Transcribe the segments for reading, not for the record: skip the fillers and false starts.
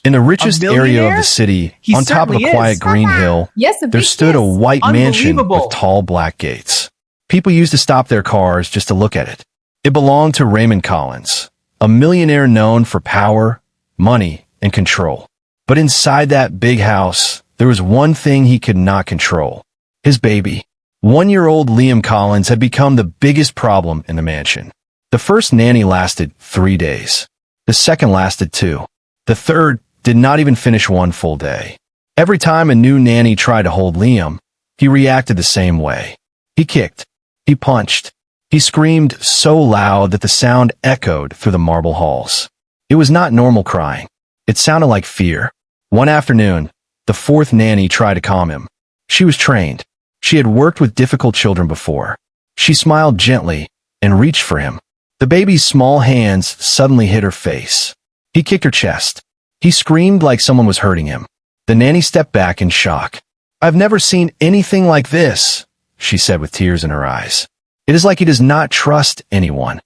In the richest area of the city, on top of a quiet green hill, there stood a white mansion with tall black gates. People used to stop their cars just to look at it. It belonged to Raymond Collins, a millionaire known for power, money, and control. But inside that big house, there was one thing he could not control: his baby. 1-year-old Liam Collins had become the biggest problem in the mansion. The first nanny lasted 3 days. The second lasted 2. The third did not even finish 1 full day. Every time a new nanny tried to hold Liam, he reacted the same way. He kicked. He punched. He screamed so loud that the sound echoed through the marble halls. It was not normal crying. It sounded like fear. One afternoon, the fourth nanny tried to calm him. She was trained. She had worked with difficult children before. She smiled gently and reached for him. The baby's small hands suddenly hit her face. He kicked her chest. He screamed like someone was hurting him. The nanny stepped back in shock. "I've never seen anything like this," she said with tears in her eyes. "It is like he does not trust anyone."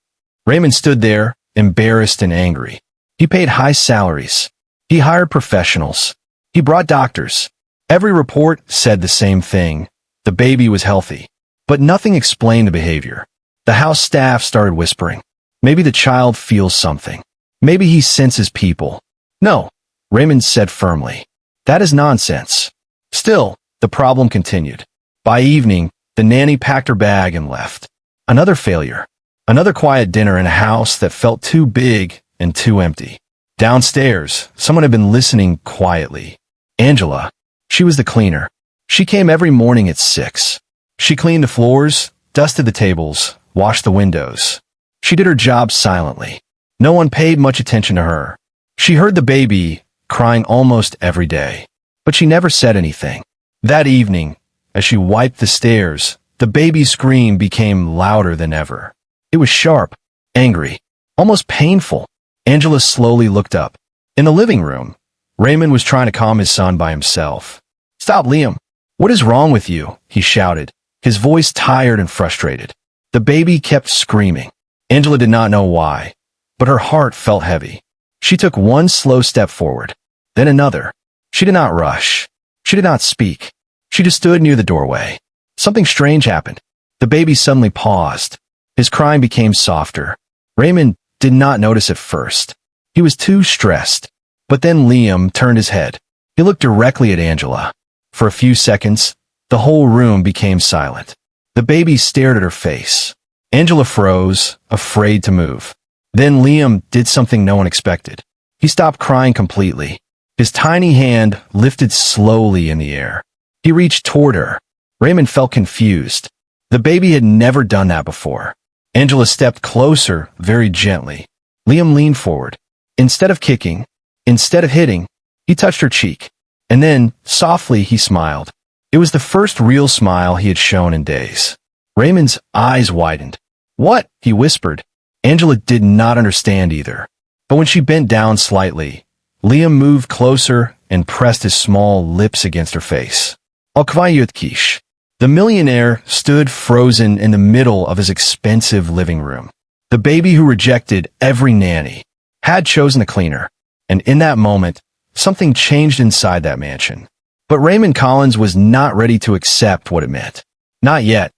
Raymond stood there, embarrassed and angry. He paid high salaries. He hired professionals. He brought doctors. Every report said the same thing: the baby was healthy. But nothing explained the behavior. The house staff started whispering. Maybe the child feels something. Maybe he senses people. "No," Raymond said firmly. "That is nonsense." Still, the problem continued. By evening, the nanny packed her bag and left. Another failure. Another quiet dinner in a house that felt too big and too empty. Downstairs, someone had been listening quietly. Angela. She was the cleaner. She came every morning at 6. She cleaned the floors, dusted the tables, washed the windows. She did her job silently. No one paid much attention to her. She heard the baby crying almost every day, but she never said anything. That evening, as she wiped the stairs, the baby's scream became louder than ever. It was sharp, angry, almost painful. Angela slowly looked up. In the living room, Raymond was trying to calm his son by himself. "Stop, Liam. What is wrong with you?" he shouted, his voice tired and frustrated. The baby kept screaming. Angela did not know why, but her heart felt heavy. She took one slow step forward, then another. She did not rush. She did not speak. She just stood near the doorway. Something strange happened. The baby suddenly paused. His crying became softer. Raymond did not notice at first. He was too stressed. But then Liam turned his head. He looked directly at Angela. For a few seconds, the whole room became silent. The baby stared at her face. Angela froze, afraid to move. Then Liam did something no one expected. He stopped crying completely. His tiny hand lifted slowly in the air. He reached toward her. Raymond felt confused. The baby had never done that before. Angela stepped closer, very gently. Liam leaned forward. Instead of kicking, instead of hitting, he touched her cheek. And then, softly, he smiled. It was the first real smile he had shown in days. Raymond's eyes widened. "What?" he whispered. Angela did not understand either. But when she bent down slightly, Liam moved closer and pressed his small lips against her face. Alkvayutkish. The millionaire stood frozen in the middle of his expensive living room. The baby who rejected every nanny had chosen the cleaner, and in that moment, something changed inside that mansion. But Raymond Collins was not ready to accept what it meant. Not yet.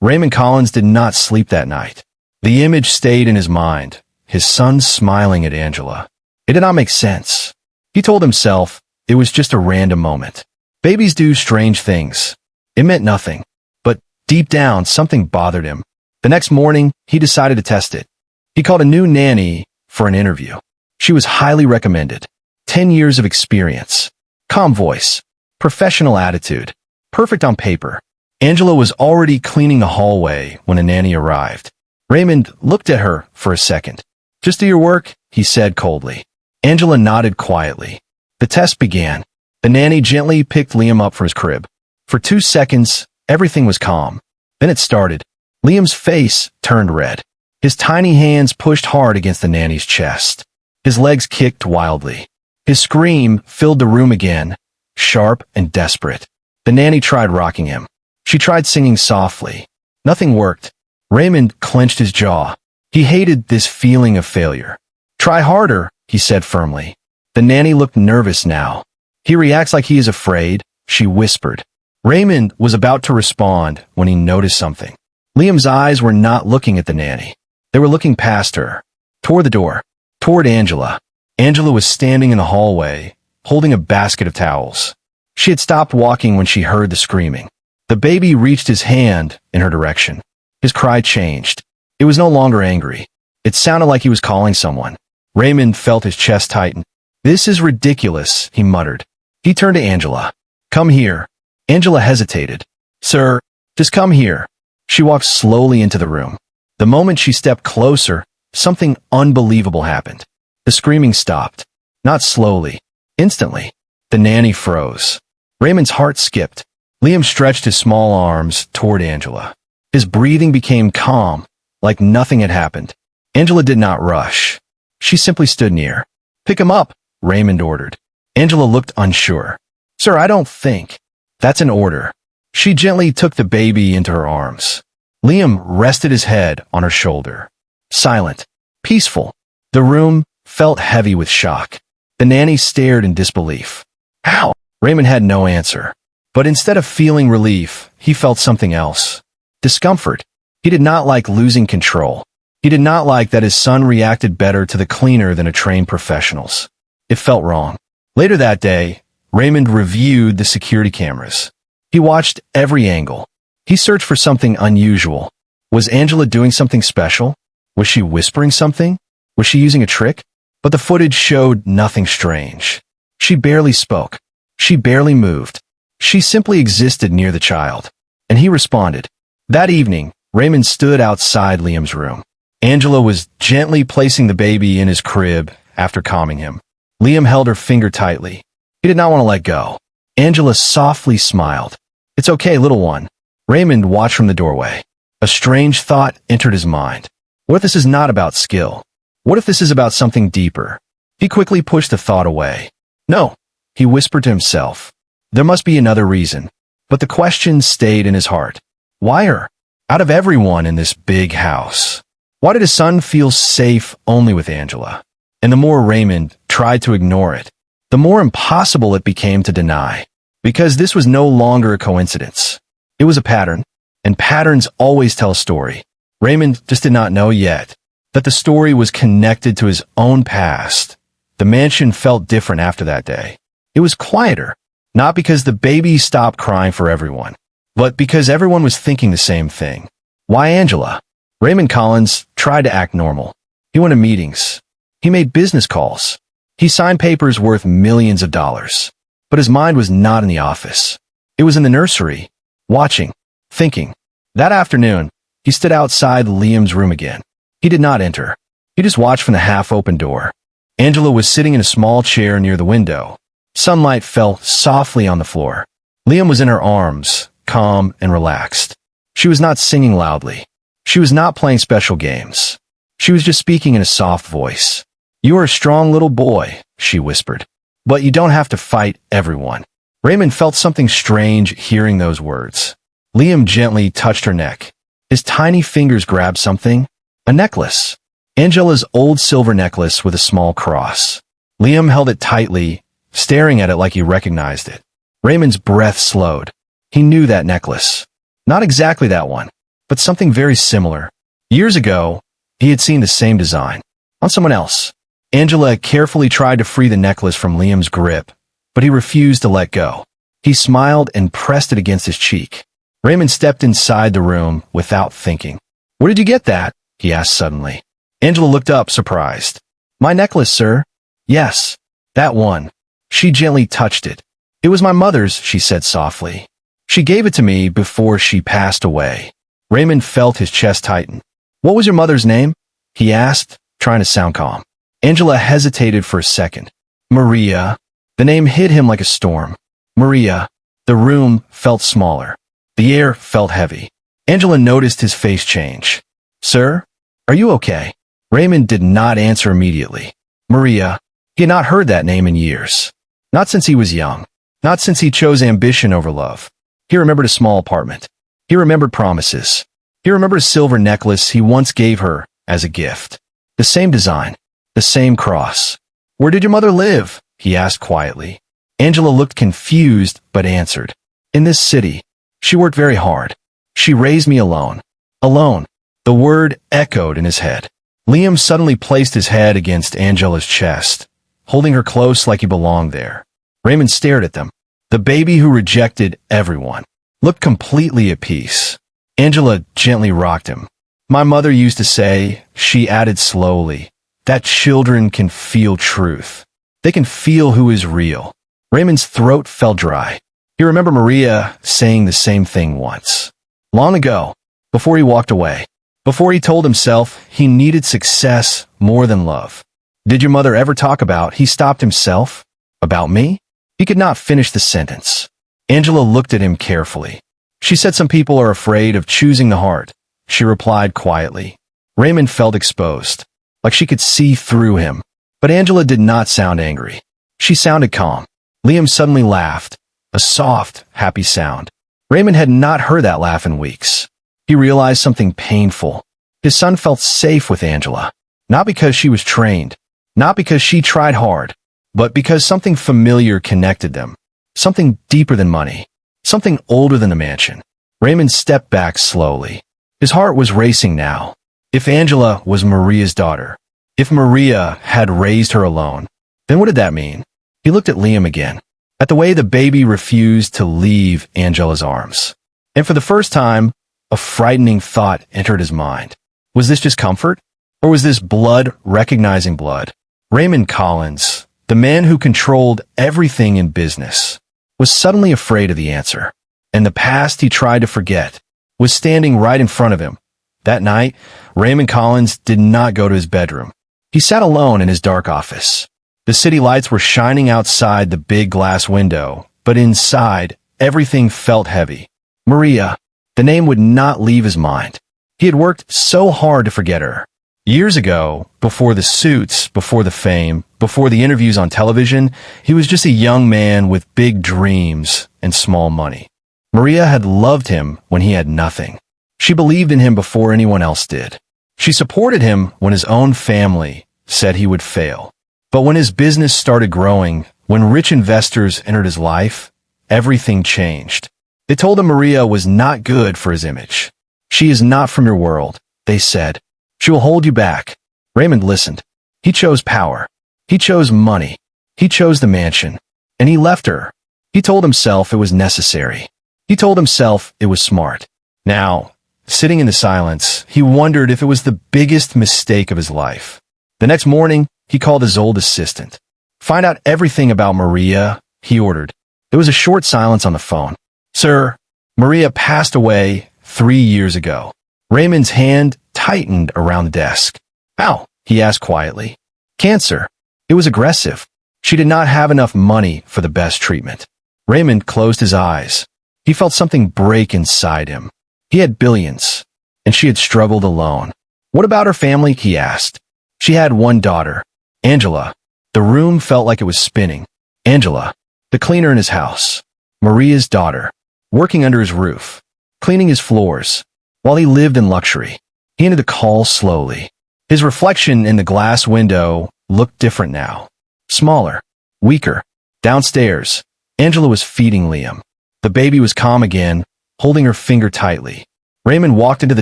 Raymond Collins did not sleep that night. The image stayed in his mind, his son smiling at Angela. It did not make sense. He told himself it was just a random moment. Babies do strange things. It meant nothing. But deep down, something bothered him. The next morning, he decided to test it. He called a new nanny for an interview. She was highly recommended. 10 years of experience. Calm voice. Professional attitude. Perfect on paper. Angela was already cleaning the hallway when a nanny arrived. Raymond looked at her for a second. "Just do your work," he said coldly. Angela nodded quietly. The test began. The nanny gently picked Liam up from his crib. For 2 seconds, everything was calm. Then it started. Liam's face turned red. His tiny hands pushed hard against the nanny's chest. His legs kicked wildly. His scream filled the room again, sharp and desperate. The nanny tried rocking him. She tried singing softly. Nothing worked. Raymond clenched his jaw. He hated this feeling of failure. "Try harder," he said firmly. The nanny looked nervous now. He reacts like he is afraid, she whispered. Raymond was about to respond when he noticed something. Liam's eyes were not looking at the nanny. They were looking past her, toward the door, toward Angela. Angela was standing in the hallway, holding a basket of towels. She had stopped walking when she heard the screaming. The baby reached his hand in her direction. His cry changed. It was no longer angry. It sounded like he was calling someone. Raymond felt his chest tighten. "This is ridiculous," he muttered. He turned to Angela. "Come here." Angela hesitated. "Sir, just come here." She walked slowly into the room. The moment she stepped closer, something unbelievable happened. The screaming stopped. Not slowly. Instantly. The nanny froze. Raymond's heart skipped. Liam stretched his small arms toward Angela. His breathing became calm, like nothing had happened. Angela did not rush. She simply stood near. "Pick him up," Raymond ordered. Angela looked unsure. "Sir, I don't think." "That's an order." She gently took the baby into her arms. Liam rested his head on her shoulder. Silent. Peaceful. The room felt heavy with shock. The nanny stared in disbelief. "How?" Raymond had no answer. But instead of feeling relief, he felt something else. Discomfort. He did not like losing control. He did not like that his son reacted better to the cleaner than a trained professionals. It felt wrong. Later that day, Raymond reviewed the security cameras. He watched every angle. He searched for something unusual. Was Angela doing something special? Was she whispering something? Was she using a trick? But the footage showed nothing strange. She barely spoke. She barely moved. She simply existed near the child. And he responded. That evening, Raymond stood outside Liam's room. Angela was gently placing the baby in his crib after calming him. Liam held her finger tightly. He did not want to let go. Angela softly smiled. "It's okay, little one." Raymond watched from the doorway. A strange thought entered his mind. What if this is not about skill? What if this is about something deeper? He quickly pushed the thought away. "No," he whispered to himself. "There must be another reason." But the question stayed in his heart. Why her? Out of everyone in this big house. Why did his son feel safe only with Angela? And the more Raymond tried to ignore it, the more impossible it became to deny. Because this was no longer a coincidence. It was a pattern, and patterns always tell a story. Raymond just did not know yet that the story was connected to his own past. The mansion felt different after that day. It was quieter, not because the baby stopped crying for everyone, but because everyone was thinking the same thing. Why Angela? Raymond Collins tried to act normal. He went to meetings. He made business calls. He signed papers worth millions of dollars. But his mind was not in the office. It was in the nursery, watching, thinking. That afternoon, he stood outside Liam's room again. He did not enter. He just watched from the half-open door. Angela was sitting in a small chair near the window. Sunlight fell softly on the floor. Liam was in her arms, calm and relaxed. She was not singing loudly. She was not playing special games. She was just speaking in a soft voice. "You are a strong little boy," she whispered. "But you don't have to fight everyone." Raymond felt something strange hearing those words. Liam gently touched her neck. His tiny fingers grabbed something. A necklace. Angela's old silver necklace with a small cross. Liam held it tightly, staring at it like he recognized it. Raymond's breath slowed. He knew that necklace. Not exactly that one, but something very similar. Years ago, he had seen the same design. On someone else. Angela carefully tried to free the necklace from Liam's grip, but he refused to let go. He smiled and pressed it against his cheek. Raymond stepped inside the room without thinking. "Where did you get that?" he asked suddenly. Angela looked up, surprised. "My necklace, sir." "Yes, that one." She gently touched it. "It was my mother's," she said softly. "She gave it to me before she passed away." Raymond felt his chest tighten. "What was your mother's name?" he asked, trying to sound calm. Angela hesitated for a second. "Maria." The name hit him like a storm. Maria. The room felt smaller. The air felt heavy. Angela noticed his face change. "Sir, are you okay?" Raymond did not answer immediately. Maria. He had not heard that name in years. Not since he was young. Not since he chose ambition over love. He remembered a small apartment. He remembered promises. He remembered a silver necklace he once gave her as a gift. The same design. The same cross. Where did your mother live? He asked quietly. Angela looked confused, but answered. In this city. She worked very hard. She raised me alone. Alone. The word echoed in his head. Liam suddenly placed his head against Angela's chest, holding her close like he belonged there. Raymond stared at them. The baby who rejected everyone looked completely at peace. Angela gently rocked him. My mother used to say, she added slowly, that children can feel truth. They can feel who is real. Raymond's throat felt dry. He remembered Maria saying the same thing once. Long ago, before he walked away, before he told himself he needed success more than love. Did your mother ever talk about, he stopped himself, about me? He could not finish the sentence. Angela looked at him carefully. She said some people are afraid of choosing the heart. She replied quietly. Raymond felt exposed, like she could see through him. But Angela did not sound angry. She sounded calm. Liam suddenly laughed, a soft, happy sound. Raymond had not heard that laugh in weeks. He realized something painful. His son felt safe with Angela, not because she was trained, not because she tried hard, but because something familiar connected them, something deeper than money, something older than the mansion. Raymond stepped back slowly. His heart was racing now. If Angela was Maria's daughter, if Maria had raised her alone, then what did that mean? He looked at Liam again, at the way the baby refused to leave Angela's arms. And for the first time, a frightening thought entered his mind. Was this just comfort? Or was this blood recognizing blood? Raymond Collins, the man who controlled everything in business, was suddenly afraid of the answer. And the past he tried to forget was standing right in front of him. That night, Raymond Collins did not go to his bedroom. He sat alone in his dark office. The city lights were shining outside the big glass window, but inside, everything felt heavy. Maria. The name would not leave his mind. He had worked so hard to forget her. Years ago, before the suits, before the fame, before the interviews on television, he was just a young man with big dreams and small money. Maria had loved him when he had nothing. She believed in him before anyone else did. She supported him when his own family said he would fail. But when his business started growing, when rich investors entered his life, everything changed. They told him Maria was not good for his image. She is not from your world, they said. She will hold you back. Raymond listened. He chose power. He chose money. He chose the mansion. And he left her. He told himself it was necessary. He told himself it was smart. Now, sitting in the silence, he wondered if it was the biggest mistake of his life. The next morning, he called his old assistant. Find out everything about Maria, he ordered. There was a short silence on the phone. Sir, Maria passed away 3 years ago. Raymond's hand tightened around the desk. How? He asked quietly. Cancer. It was aggressive. She did not have enough money for the best treatment. Raymond closed his eyes. He felt something break inside him. He had billions, and she had struggled alone. What about her family? He asked. She had one daughter, Angela. The room felt like it was spinning. Angela, the cleaner in his house. Maria's daughter, working under his roof, cleaning his floors, while he lived in luxury. He ended the call slowly. His reflection in the glass window looked different now. Smaller, weaker. Downstairs, Angela was feeding Liam. The baby was calm again, holding her finger tightly. Raymond walked into the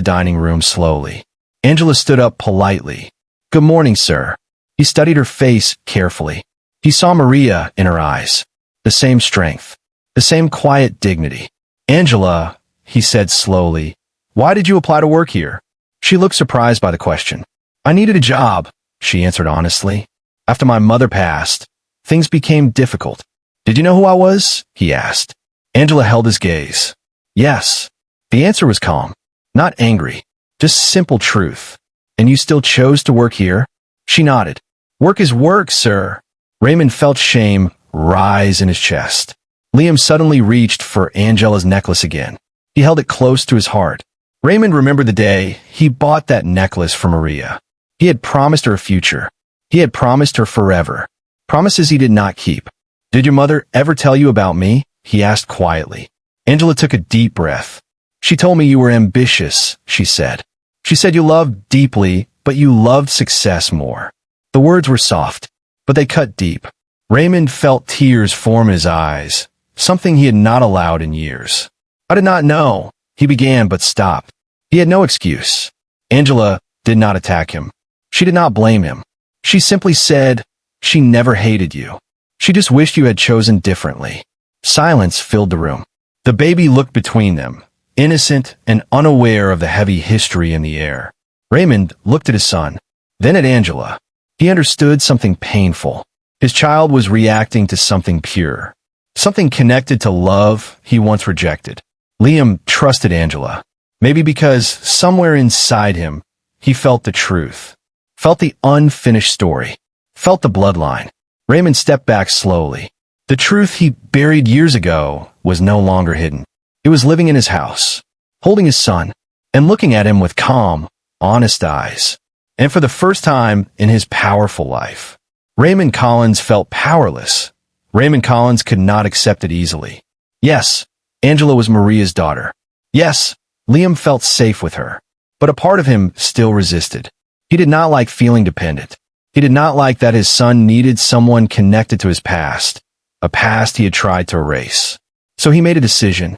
dining room slowly. Angela stood up politely. Good morning, sir. He studied her face carefully. He saw Maria in her eyes. The same strength. The same quiet dignity. Angela, he said slowly, why did you apply to work here? She looked surprised by the question. I needed a job, she answered honestly. After my mother passed, things became difficult. Did you know who I was? He asked. Angela held his gaze. Yes. The answer was calm, not angry, just simple truth. And you still chose to work here? She nodded. Work is work, sir. Raymond felt shame rise in his chest. Liam suddenly reached for Angela's necklace again. He held it close to his heart. Raymond remembered the day he bought that necklace for Maria. He had promised her a future. He had promised her forever. Promises he did not keep. Did your mother ever tell you about me? He asked quietly. Angela took a deep breath. She told me you were ambitious, she said. She said you loved deeply, but you loved success more. The words were soft, but they cut deep. Raymond felt tears form in his eyes, something he had not allowed in years. "I did not know," he began but stopped. He had no excuse. Angela did not attack him. She did not blame him. She simply said, "She never hated you. She just wished you had chosen differently." Silence filled the room. The baby looked between them, innocent and unaware of the heavy history in the air. Raymond looked at his son, then at Angela. He understood something painful. His child was reacting to something pure, something connected to love he once rejected. Liam trusted Angela, maybe because somewhere inside him, he felt the truth, felt the unfinished story, felt the bloodline. Raymond stepped back slowly. The truth he buried years ago was no longer hidden. It was living in his house, holding his son, and looking at him with calm, honest eyes. And for the first time in his powerful life, Raymond Collins felt powerless. Raymond Collins could not accept it easily. Yes, Angela was Maria's daughter. Yes, Liam felt safe with her. But a part of him still resisted. He did not like feeling dependent. He did not like that his son needed someone connected to his past, a past he had tried to erase. So he made a decision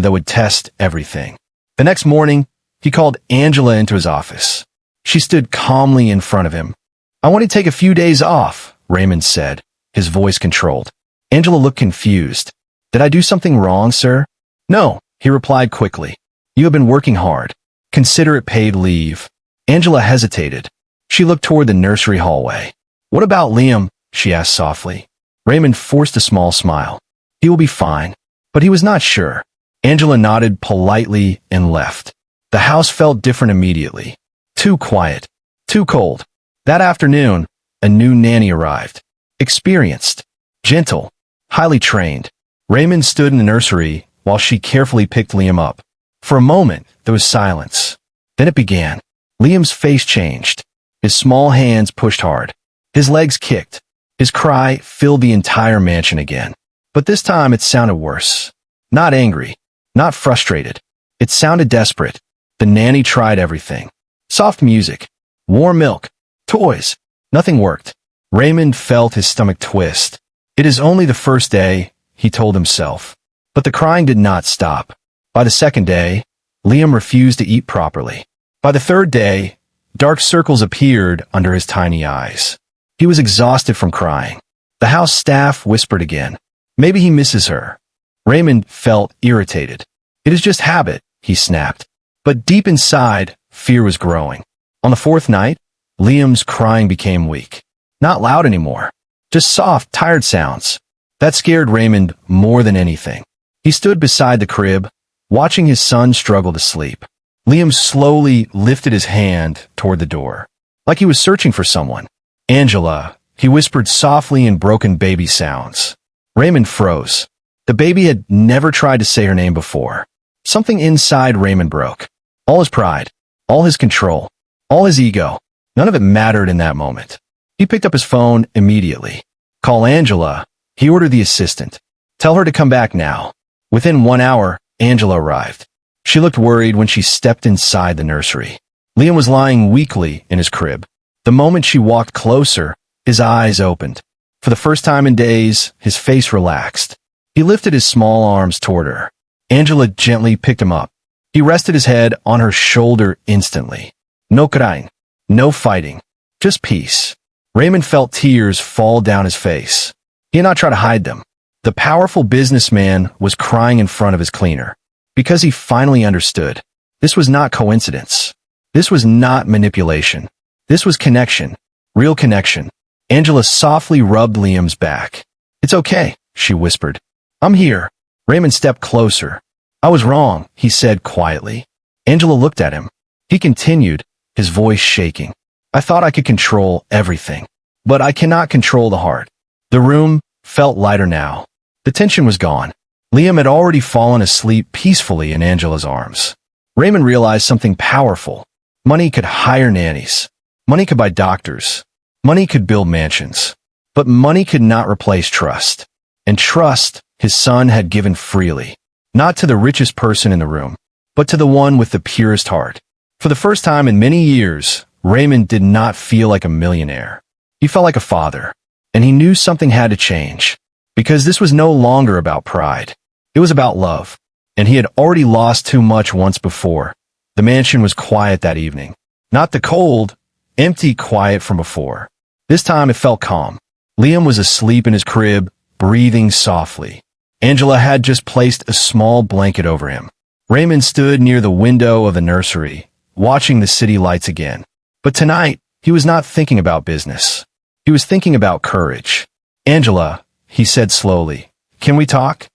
that would test everything. The next morning, he called Angela into his office. She stood calmly in front of him. "I want to take a few days off," Raymond said, his voice controlled. Angela looked confused. "Did I do something wrong, sir?" "No," he replied quickly. "You have been working hard. Consider it paid leave." Angela hesitated. She looked toward the nursery hallway. "What about Liam?" she asked softly. Raymond forced a small smile. "He will be fine." But he was not sure. Angela nodded politely and left. The house felt different immediately. Too quiet. Too cold. That afternoon, a new nanny arrived. Experienced. Gentle. Highly trained. Raymond stood in the nursery while she carefully picked Liam up. For a moment, there was silence. Then it began. Liam's face changed. His small hands pushed hard. His legs kicked. His cry filled the entire mansion again. But this time it sounded worse. Not angry. Not frustrated. It sounded desperate. The nanny tried everything. Soft music. Warm milk. Toys. Nothing worked. Raymond felt his stomach twist. "It is only the first day," he told himself. But the crying did not stop. By the second day, Liam refused to eat properly. By the third day, dark circles appeared under his tiny eyes. He was exhausted from crying. The house staff whispered again. Maybe he misses her. Raymond felt irritated. "It is just habit," he snapped. But deep inside, fear was growing. On the fourth night, Liam's crying became weak. Not loud anymore. Just soft, tired sounds. That scared Raymond more than anything. He stood beside the crib, watching his son struggle to sleep. Liam slowly lifted his hand toward the door, like he was searching for someone. "Angela," he whispered softly in broken baby sounds. Raymond froze. The baby had never tried to say her name before. Something inside Raymond broke. All his pride, all his control, all his ego. None of it mattered in that moment. He picked up his phone immediately. "Call Angela," he ordered the assistant. "Tell her to come back now." Within 1 hour, Angela arrived. She looked worried when she stepped inside the nursery. Liam was lying weakly in his crib. The moment she walked closer, his eyes opened. For the first time in days, his face relaxed. He lifted his small arms toward her. Angela gently picked him up. He rested his head on her shoulder instantly. No crying, no fighting, just peace. Raymond felt tears fall down his face. He had not tried to hide them. The powerful businessman was crying in front of his cleaner. Because he finally understood. This was not coincidence. This was not manipulation. This was connection. Real connection. Angela softly rubbed Liam's back. "It's okay," she whispered. "I'm here." Raymond stepped closer. "I was wrong," he said quietly. Angela looked at him. He continued, his voice shaking. "I thought I could control everything. But I cannot control the heart." The room felt lighter now. The tension was gone. Liam had already fallen asleep peacefully in Angela's arms. Raymond realized something powerful. Money could hire nannies. Money could buy doctors. Money could build mansions. But money could not replace trust. And trust, his son had given freely. Not to the richest person in the room, but to the one with the purest heart. For the first time in many years, Raymond did not feel like a millionaire. He felt like a father, and he knew something had to change, because this was no longer about pride. It was about love, and he had already lost too much once before. The mansion was quiet that evening. Not the cold, empty quiet from before. This time it felt calm. Liam was asleep in his crib, breathing softly. Angela had just placed a small blanket over him. Raymond stood near the window of the nursery, watching the city lights again. But tonight, he was not thinking about business. He was thinking about courage. "Angela," he said slowly, "can we talk?"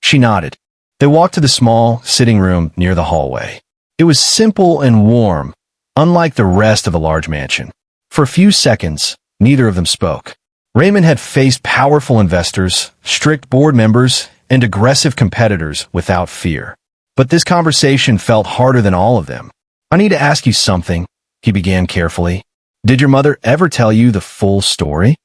She nodded. They walked to the small sitting room near the hallway. It was simple and warm, unlike the rest of the large mansion. For a few seconds, neither of them spoke. Raymond had faced powerful investors, strict board members, and aggressive competitors without fear. But this conversation felt harder than all of them. "I need to ask you something," he began carefully. "Did your mother ever tell you the full story?"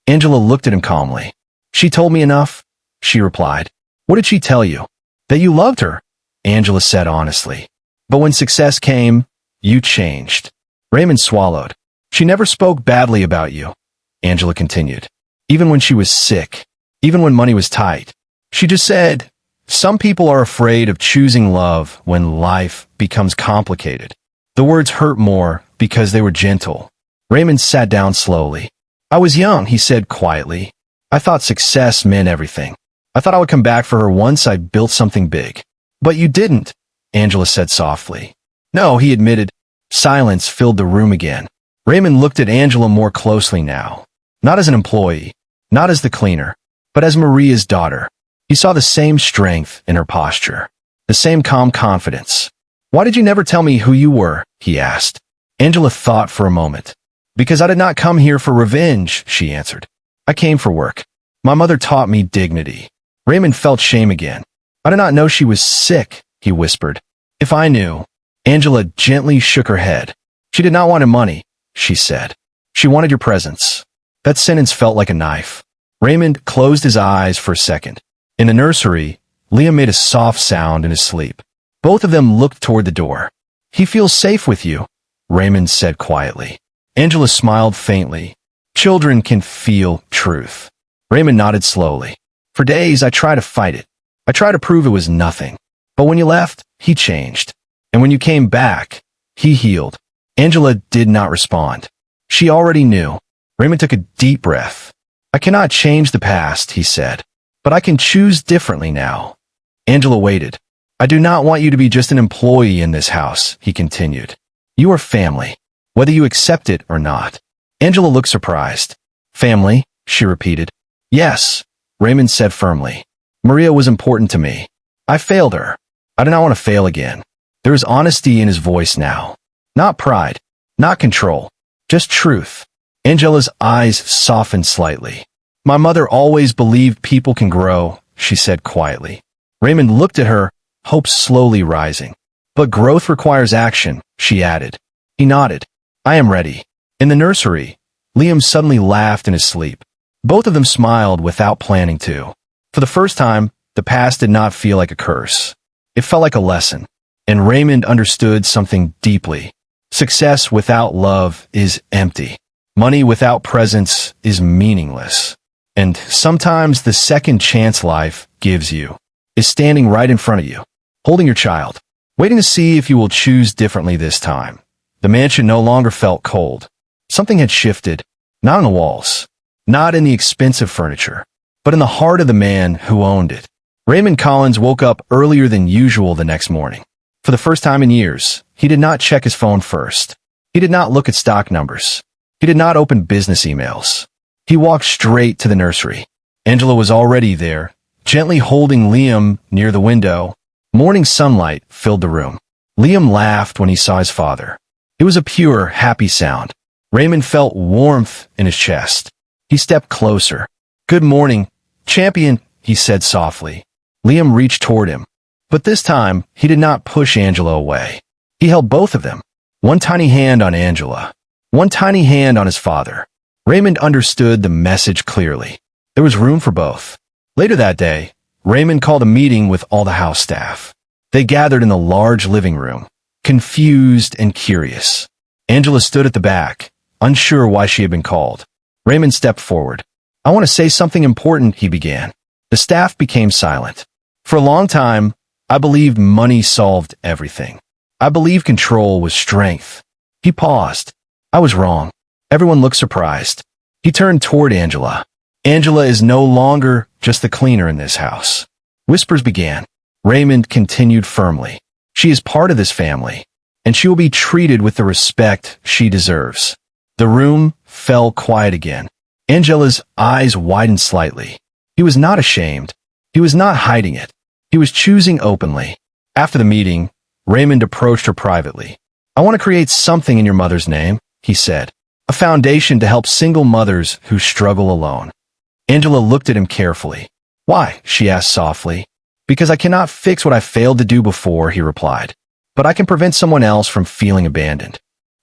Angela looked at him calmly. "She told me enough," she replied. "What did she tell you?" "That you loved her," Angela said honestly. "But when success came, you changed." Raymond swallowed. "She never spoke badly about you," Angela continued. "Even when she was sick, even when money was tight. She just said, some people are afraid of choosing love when life becomes complicated." The words hurt more because they were gentle. Raymond sat down slowly. "I was young," he said quietly. "I thought success meant everything. I thought I would come back for her once I built something big." "But you didn't," Angela said softly. "No," he admitted. Silence filled the room again. Raymond looked at Angela more closely now. Not as an employee, not as the cleaner, but as Maria's daughter. He saw the same strength in her posture, the same calm confidence. "Why did you never tell me who you were?" he asked. Angela thought for a moment. "Because I did not come here for revenge," she answered. "I came for work. My mother taught me dignity." Raymond felt shame again. "I did not know she was sick," he whispered. "If I knew." Angela gently shook her head. "She did not want money," she said. "She wanted your presence." That sentence felt like a knife. Raymond closed his eyes for a second. In the nursery, Liam made a soft sound in his sleep. Both of them looked toward the door. "He feels safe with you," Raymond said quietly. Angela smiled faintly. "Children can feel truth." Raymond nodded slowly. "For days I tried to fight it. I tried to prove it was nothing. But when you left, he changed. And when you came back, he healed." Angela did not respond. She already knew. Raymond took a deep breath. "I cannot change the past," he said. "But I can choose differently now." Angela waited. "I do not want you to be just an employee in this house," he continued. "You are family, whether you accept it or not." Angela looked surprised. "Family?" she repeated. "Yes," Raymond said firmly. "Maria was important to me. I failed her. I do not want to fail again." There was honesty in his voice now. Not pride, not control, just truth. Angela's eyes softened slightly. "My mother always believed people can grow," she said quietly. Raymond looked at her, hope slowly rising. "But growth requires action," she added. He nodded. "I am ready." In the nursery, Liam suddenly laughed in his sleep. Both of them smiled without planning to. For the first time, the past did not feel like a curse. It felt like a lesson. And Raymond understood something deeply. Success without love is empty. Money without presence is meaningless. And sometimes the second chance life gives you is standing right in front of you, holding your child, waiting to see if you will choose differently this time. The mansion no longer felt cold. Something had shifted, not on the walls, not in the expensive furniture, but in the heart of the man who owned it. Raymond Collins woke up earlier than usual the next morning. For the first time in years, he did not check his phone first. He did not look at stock numbers. He did not open business emails. He walked straight to the nursery. Angela was already there, gently holding Liam near the window. Morning sunlight filled the room. Liam laughed when he saw his father. It was a pure, happy sound. Raymond felt warmth in his chest. He stepped closer. "Good morning, champion," he said softly. Liam reached toward him. But this time, he did not push Angela away. He held both of them. One tiny hand on Angela. One tiny hand on his father. Raymond understood the message clearly. There was room for both. Later that day, Raymond called a meeting with all the house staff. They gathered in the large living room, confused and curious. Angela stood at the back, unsure why she had been called. Raymond stepped forward. I want to say something important, he began. The staff became silent. For a long time, I believed money solved everything. I believed control was strength. He paused. I was wrong. Everyone looked surprised. He turned toward Angela. Angela is no longer just the cleaner in this house. Whispers began. Raymond continued firmly. She is part of this family, and she will be treated with the respect she deserves. The room fell quiet again. Angela's eyes widened slightly. He was not ashamed. He was not hiding it. He was choosing openly. After the meeting, Raymond approached her privately. I want to create something in your mother's name, he said. A foundation to help single mothers who struggle alone. Angela looked at him carefully. Why? She asked softly. Because I cannot fix what I failed to do before, he replied. But I can prevent someone else from feeling abandoned.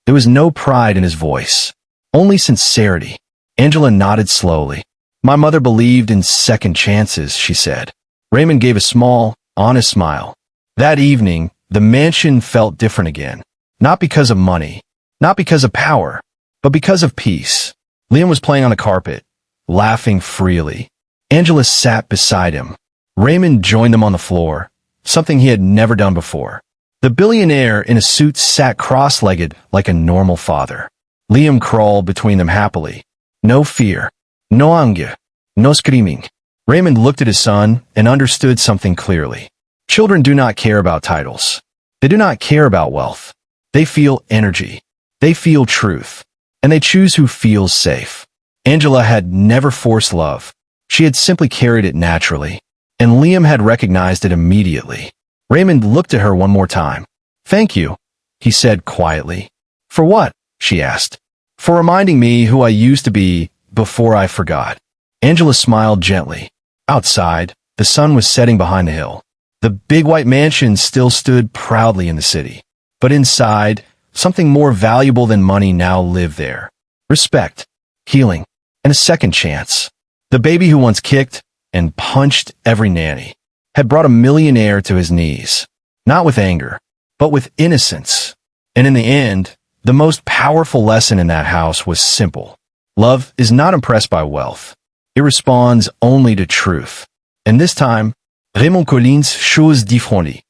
There was no pride in his voice, only sincerity. Angela nodded slowly. My mother believed in second chances, she said. Raymond gave a small, honest smile. That evening, the mansion felt different again. Not because of money, not because of power, but because of peace. Liam was playing on the carpet, laughing freely. Angela sat beside him. Raymond joined them on the floor, something he had never done before. The billionaire in a suit sat cross-legged like a normal father. Liam crawled between them happily. No fear, no anger, no screaming. Raymond looked at his son and understood something clearly. Children do not care about titles. They do not care about wealth. They feel energy. They feel truth. And they choose who feels safe. Angela had never forced love. She had simply carried it naturally. And Liam had recognized it immediately. Raymond looked at her one more time. Thank you, he said quietly. For what? She asked. For reminding me who I used to be before I forgot. Angela smiled gently. Outside, the sun was setting behind the hill. The big white mansion still stood proudly in the city. But inside, something more valuable than money now lived there. Respect, healing, and a second chance. The baby who once kicked and punched every nanny had brought a millionaire to his knees. Not with anger, but with innocence. And in the end, the most powerful lesson in that house was simple. Love is not impressed by wealth. It responds only to truth. And this time, Raymond Collins chose différently.